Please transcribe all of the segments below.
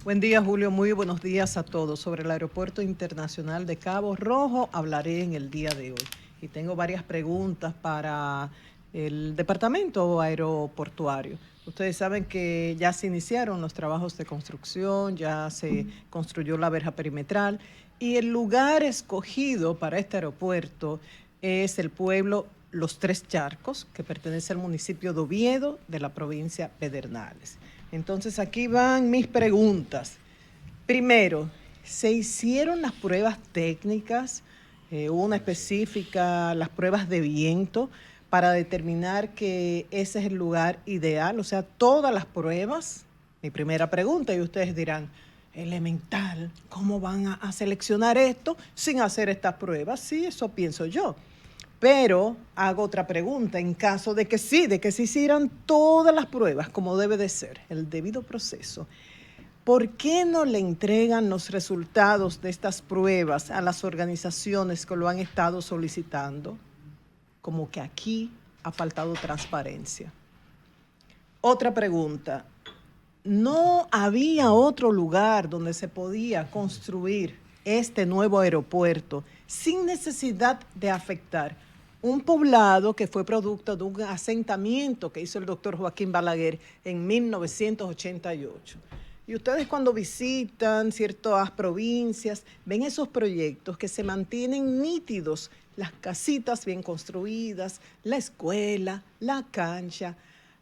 Buen día, Julio. Muy buenos días a todos. Sobre el Aeropuerto Internacional de Cabo Rojo hablaré en el día de hoy. Y tengo varias preguntas para el Departamento Aeroportuario. Ustedes saben que ya se iniciaron los trabajos de construcción, ya se construyó la verja perimetral y el lugar escogido para este aeropuerto es el pueblo Los Tres Charcos, que pertenece al municipio de Oviedo, de la provincia Pedernales. Entonces aquí van mis preguntas. Primero, ¿se hicieron las pruebas técnicas, una específica, las pruebas de viento, para determinar que ese es el lugar ideal? O sea, todas las pruebas. Mi primera pregunta, y ustedes dirán, elemental, ¿cómo van a seleccionar esto sin hacer estas pruebas? Sí, eso pienso yo. Pero hago otra pregunta, en caso de que sí, de que se hicieran todas las pruebas como debe de ser, el debido proceso, ¿por qué no le entregan los resultados de estas pruebas a las organizaciones que lo han estado solicitando? Como que aquí ha faltado transparencia. Otra pregunta, ¿no había otro lugar donde se podía construir este nuevo aeropuerto sin necesidad de afectar un poblado que fue producto de un asentamiento que hizo el doctor Joaquín Balaguer en 1988? Y ustedes cuando visitan ciertas provincias ven esos proyectos que se mantienen nítidos, las casitas bien construidas, la escuela, la cancha,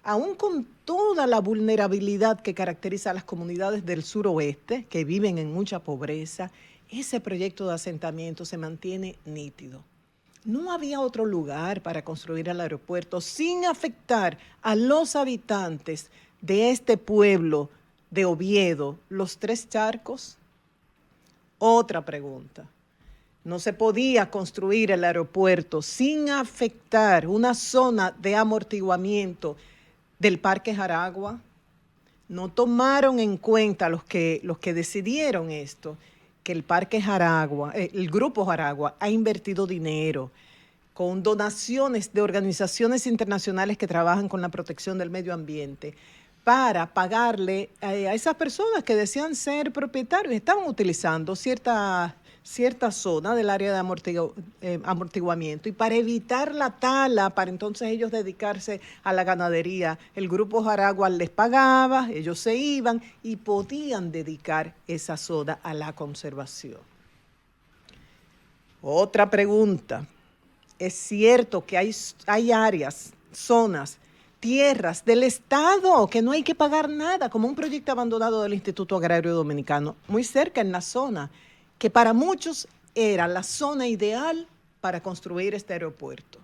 aún con toda la vulnerabilidad que caracteriza a las comunidades del suroeste, que viven en mucha pobreza, ese proyecto de asentamiento se mantiene nítido. No había otro lugar para construir el aeropuerto sin afectar a los habitantes de este pueblo de Oviedo, Los Tres Charcos. Otra pregunta. No se podía construir el aeropuerto sin afectar una zona de amortiguamiento del Parque Jaragua. No tomaron en cuenta los que decidieron esto, que el Parque Jaragua, el Grupo Jaragua ha invertido dinero con donaciones de organizaciones internacionales que trabajan con la protección del medio ambiente para pagarle a esas personas que decían ser propietarios, estaban utilizando cierta zona del área de amortiguamiento, y para evitar la tala, para entonces ellos dedicarse a la ganadería, el Grupo Jaragua les pagaba, ellos se iban y podían dedicar esa zona a la conservación. Otra pregunta. Es cierto que hay áreas, zonas, tierras del Estado que no hay que pagar nada, como un proyecto abandonado del Instituto Agrario Dominicano, muy cerca en la zona, que para muchos era la zona ideal para construir este aeropuerto.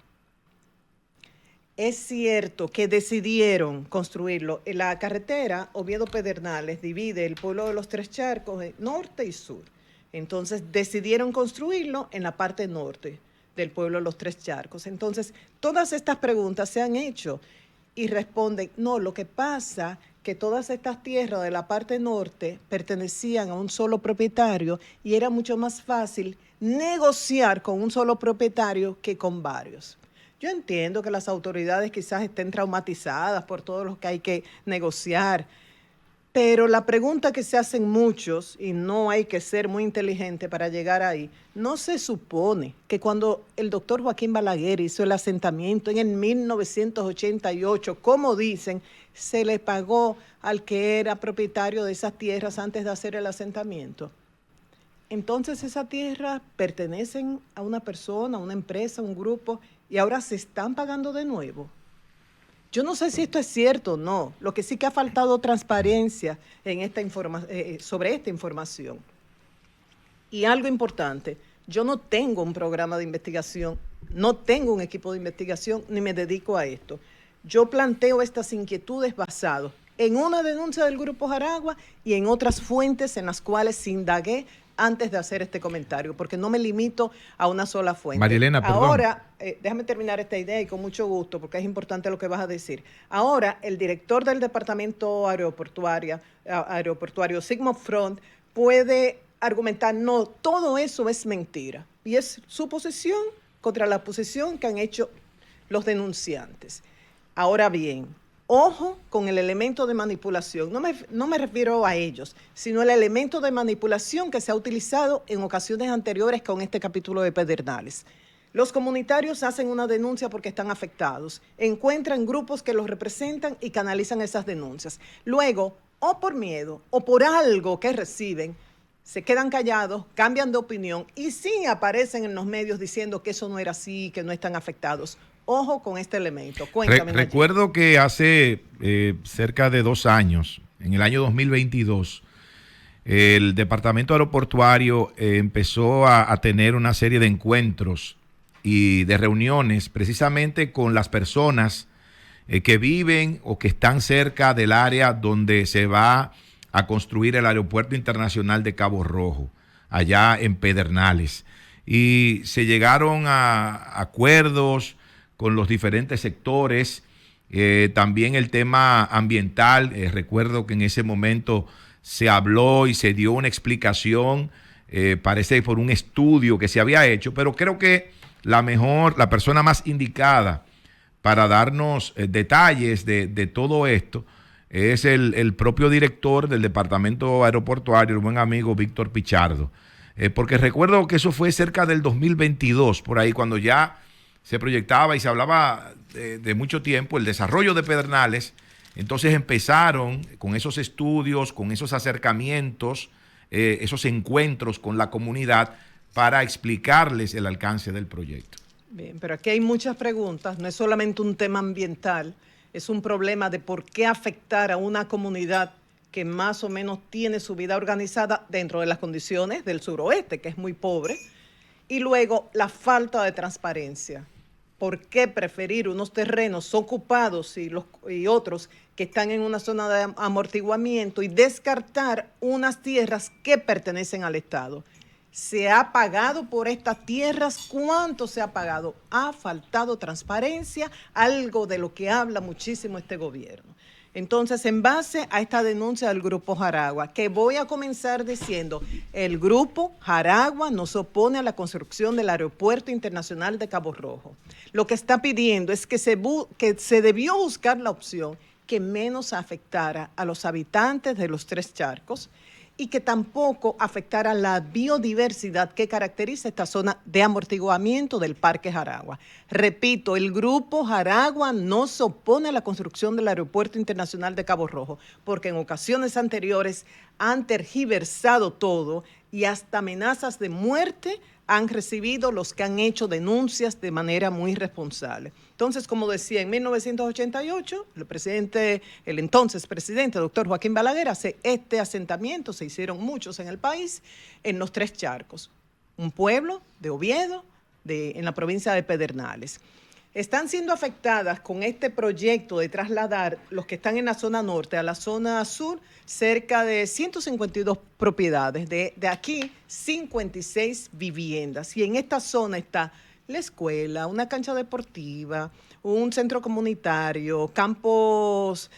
Es cierto que decidieron construirlo. En la carretera Oviedo-Pedernales divide el pueblo de Los Tres Charcos en norte y sur. Entonces decidieron construirlo en la parte norte del pueblo de Los Tres Charcos. Entonces, todas estas preguntas se han hecho y responden, no, lo que pasa que todas estas tierras de la parte norte pertenecían a un solo propietario y era mucho más fácil negociar con un solo propietario que con varios. Yo entiendo que las autoridades quizás estén traumatizadas por todo lo que hay que negociar, pero la pregunta que se hacen muchos, y no hay que ser muy inteligente para llegar ahí, ¿no se supone que cuando el doctor Joaquín Balaguer hizo el asentamiento en el 1988, como dicen, se le pagó al que era propietario de esas tierras antes de hacer el asentamiento? Entonces esas tierras pertenecen a una persona, a una empresa, a un grupo, y ahora se están pagando de nuevo. Yo no sé si esto es cierto o no. Lo que sí que ha faltado transparencia en sobre esta información. Y algo importante, yo no tengo un programa de investigación, no tengo un equipo de investigación, ni me dedico a esto. Yo planteo estas inquietudes basadas en una denuncia del Grupo Jaragua y en otras fuentes en las cuales indagué antes de hacer este comentario, porque no me limito a una sola fuente. Marielena, perdón. Ahora, déjame terminar esta idea y con mucho gusto, porque es importante lo que vas a decir. Ahora, el director del Departamento Aeroportuario, Sigmund Freud, puede argumentar, no, todo eso es mentira. Y es su posición contra la posición que han hecho los denunciantes. Ahora bien, Ojo con el elemento de manipulación. No me refiero a ellos, sino el elemento de manipulación que se ha utilizado en ocasiones anteriores con este capítulo de Pedernales. Los comunitarios hacen una denuncia porque están afectados, encuentran grupos que los representan y canalizan esas denuncias. Luego, o por miedo o por algo que reciben, se quedan callados, cambian de opinión y sí aparecen en los medios diciendo que eso no era así, que no están afectados. Ojo con este elemento. Cuéntame. Recuerdo que hace cerca de 2 años, en el año 2022, el Departamento Aeroportuario empezó a tener una serie de encuentros y de reuniones precisamente con las personas que viven o que están cerca del área donde se va a construir el Aeropuerto Internacional de Cabo Rojo, allá en Pedernales. Y se llegaron a acuerdos con los diferentes sectores, también el tema ambiental. Recuerdo que en ese momento se habló y se dio una explicación, parece por un estudio que se había hecho, pero creo que la persona más indicada para darnos detalles de todo esto es el propio director del Departamento Aeroportuario, el buen amigo Víctor Pichardo. Porque recuerdo que eso fue cerca del 2022, por ahí, cuando ya se proyectaba y se hablaba de mucho tiempo el desarrollo de Pedernales. Entonces empezaron con esos estudios, con esos acercamientos, esos encuentros con la comunidad para explicarles el alcance del proyecto. Bien, pero aquí hay muchas preguntas, no es solamente un tema ambiental, es un problema de por qué afectar a una comunidad que más o menos tiene su vida organizada dentro de las condiciones del suroeste, que es muy pobre, y luego la falta de transparencia. ¿Por qué preferir unos terrenos ocupados y otros que están en una zona de amortiguamiento y descartar unas tierras que pertenecen al Estado? ¿Se ha pagado por estas tierras? ¿Cuánto se ha pagado? Ha faltado transparencia, algo de lo que habla muchísimo este gobierno. Entonces, en base a esta denuncia del Grupo Jaragua, que voy a comenzar diciendo, el Grupo Jaragua no se opone a la construcción del Aeropuerto Internacional de Cabo Rojo. Lo que está pidiendo es que se debió buscar la opción que menos afectara a los habitantes de los 3 charcos y que tampoco afectara la biodiversidad que caracteriza esta zona de amortiguamiento del Parque Jaragua. Repito, el Grupo Jaragua no se opone a la construcción del Aeropuerto Internacional de Cabo Rojo, porque en ocasiones anteriores han tergiversado todo y hasta amenazas de muerte han recibido los que han hecho denuncias de manera muy responsable. Entonces, como decía, en 1988, el entonces presidente, doctor Joaquín Balaguer, hace este asentamiento, se hicieron muchos en el país, en los 3 charcos, un pueblo de Oviedo, en la provincia de Pedernales. Están siendo afectadas con este proyecto de trasladar los que están en la zona norte a la zona sur cerca de 152 propiedades, de aquí 56 viviendas. Y en esta zona está la escuela, una cancha deportiva, un centro comunitario, campos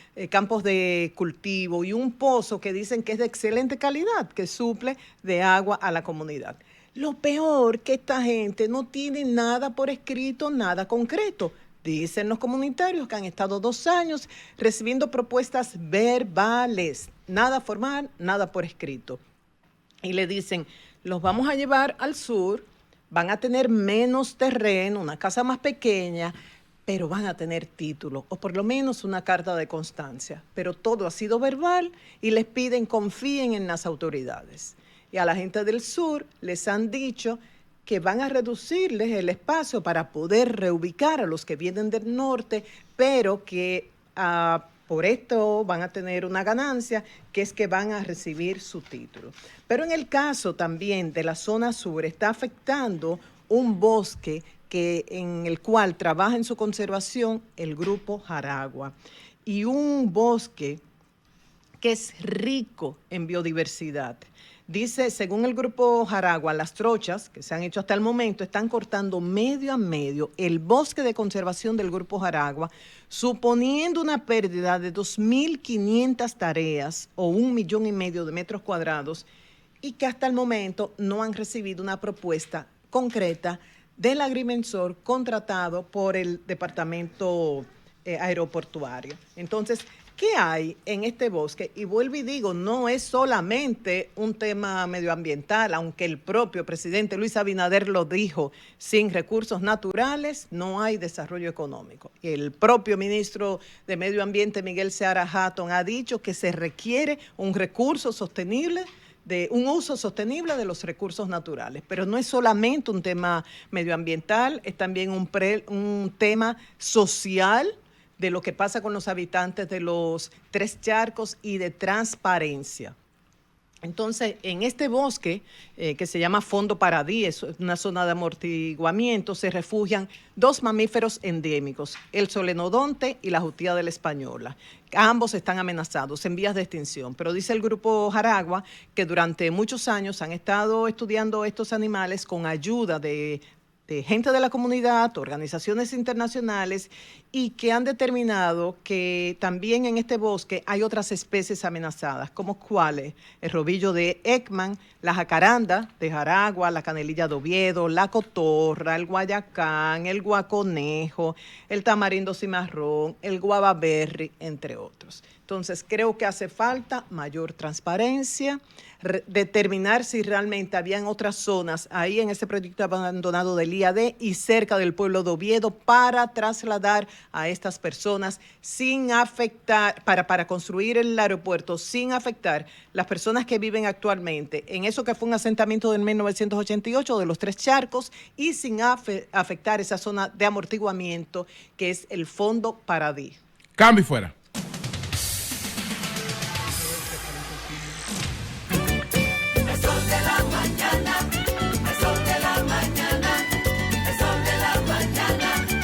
de cultivo y un pozo que dicen que es de excelente calidad, que suple de agua a la comunidad. Lo peor que esta gente no tiene nada por escrito, nada concreto. Dicen los comunitarios que han estado 2 años recibiendo propuestas verbales, nada formal, nada por escrito. Y le dicen, los vamos a llevar al sur, van a tener menos terreno, una casa más pequeña, pero van a tener título, o por lo menos una carta de constancia. Pero todo ha sido verbal y les piden confíen en las autoridades. Y a la gente del sur les han dicho que van a reducirles el espacio para poder reubicar a los que vienen del norte, pero que por esto van a tener una ganancia, que es que van a recibir su título. Pero en el caso también de la zona sur está afectando un bosque en el cual trabaja en su conservación el Grupo Jaragua, y un bosque que es rico en biodiversidad. Dice, según el Grupo Jaragua, las trochas que se han hecho hasta el momento están cortando medio a medio el bosque de conservación del Grupo Jaragua, suponiendo una pérdida de 2.500 tareas o 1,5 millones de metros cuadrados, y que hasta el momento no han recibido una propuesta concreta del agrimensor contratado por el Departamento aeroportuario. Entonces, ¿qué hay en este bosque? Y vuelvo y digo, no es solamente un tema medioambiental, aunque el propio presidente Luis Abinader lo dijo, sin recursos naturales no hay desarrollo económico. El propio ministro de Medio Ambiente, Miguel Seara Hatton, ha dicho que se requiere un recurso sostenible, de un uso sostenible de los recursos naturales. Pero no es solamente un tema medioambiental, es también un tema social, de lo que pasa con los habitantes de los Tres Charcos y de transparencia. Entonces, en este bosque, que se llama Fondo Paradí, es una zona de amortiguamiento, se refugian 2 mamíferos endémicos, el solenodonte y la jutía de la española. Ambos están amenazados, en vías de extinción, pero dice el Grupo Jaragua que durante muchos años han estado estudiando estos animales con ayuda de gente de la comunidad, organizaciones internacionales, y que han determinado que también en este bosque hay otras especies amenazadas, como cuáles: el robillo de Ekman, la jacaranda de Jaragua, la canelilla de Oviedo, la cotorra, el guayacán, el guaconejo, el tamarindo cimarrón, el guavaberry, entre otros. Entonces, creo que hace falta mayor transparencia, determinar si realmente habían otras zonas ahí en ese proyecto abandonado del IAD y cerca del pueblo de Oviedo para trasladar a estas personas sin afectar, para construir el aeropuerto sin afectar las personas que viven actualmente en eso que fue un asentamiento del 1988 de los Tres Charcos, y sin afectar esa zona de amortiguamiento que es el Fondo Paradí. Cambio y fuera.